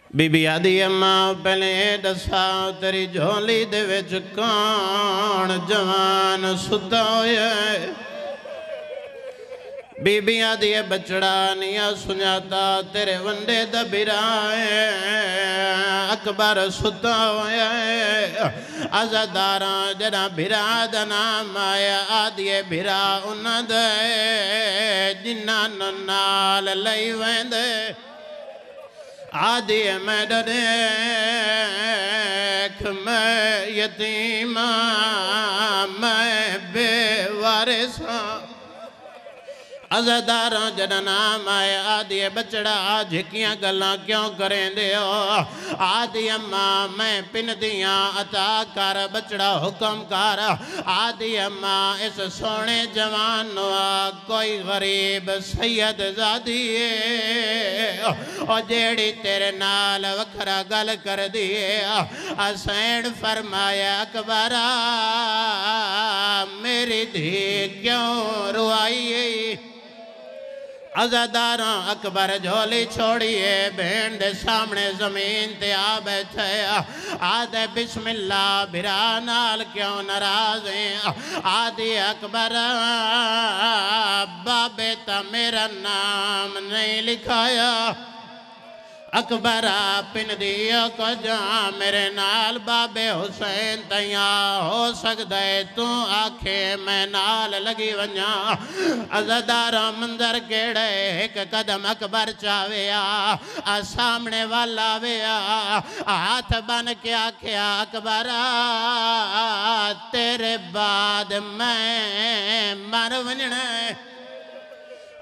बीबी आदि अम्मा पहले दसा तेरी झोली दे विच कौन जवान सुता होया। बीबी आदि बचड़ा निया सुझाता तेरे वंडे दा बिराए अकबर सुता होया। अज़ादारा जरा बिरा दा नाम आया आदिए बिरा उन्हां दे जिन्हां नूं नाल लई वेंदे। आदि मैं डरेख मैं यतीमा मैं बेवारिसा। अज़ादारा जदा नाम आए आदि बचड़ा झिकियां गल्लां क्यों करें दे आदि अम्मा मैं पिन दिया अता कर बचड़ा हुक्म कर। आदि अम्मा इस सोने जवान कोई गरीब सैयद ज़ादी और जेड़ी तेरे नाल वखरा गल कर दिए। असैन फरमाया अकबरा मेरी धी क्यों रुआई। अज़ादारा अकबर झोली छोड़िए बहन दे सामने जमीन ते आ बैठे। आदे बिस्मिल्ला बिरा नाल क्यों नाराज है। आदि अकबर बाबे ता मेरा नाम नहीं लिखाया। अकबरा पिन दिया को जा मेरे नाल बाबे हुसैन तैया हो सकता है तू आखे मैं नाल लगी वजा। अज़ादारा मंजर केड़े एक कदम अकबर चावे आ सामने वाला वे हाथ बन के आख्या अकबरा तेरे बाद मैं मर वजना।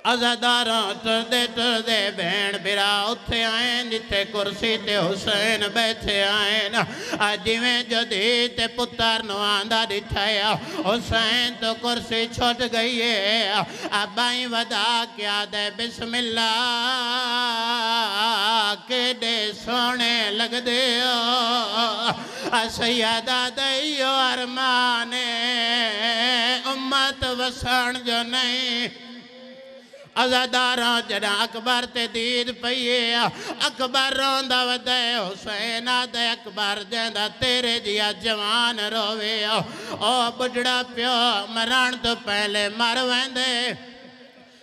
अज़ादारा टरदे बहन बिरा उत्थे आए जिथे कुर्सी ते हुसैन बैठे आए जिमें जदी ते पुत्र नु आंदा दिठाया हुसैन तो कुर्सी छुट गई है। बाई वदा क्या दे बिस्मिल्ला केडे सोने लगदे सैयदा दैयो अरमाने उम्मत वसण जो नहीं। अज़ादारा जड़ा अकबर ते दीद पईए अकबर रोंदा वदे हुसैन आदे अकबर जैंदा तेरे जिया जवान रोवे ओ बुढ़ड़ा प्यो मरण तो पहले मर वेंदे।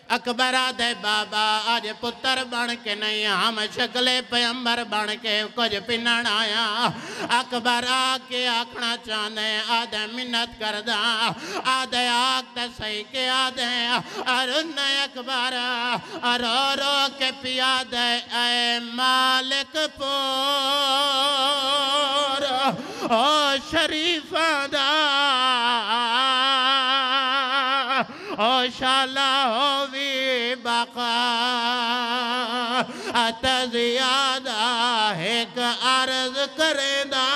अकबर आदे बाबा आज पुत्र बन के नहीं हम शक्ले पैगंबर बन के कुछ पिनण आया। अकबर आके आखना चाहते आदे मिन्नत करदा आदे आख तो सही के आदे अरुण अकबर रो रो के पिया दे ऐ मालिक पोर ओ शरीफा दा ओ शाला होवी बका अत ज़ियादा एक अर्ज करेंदा।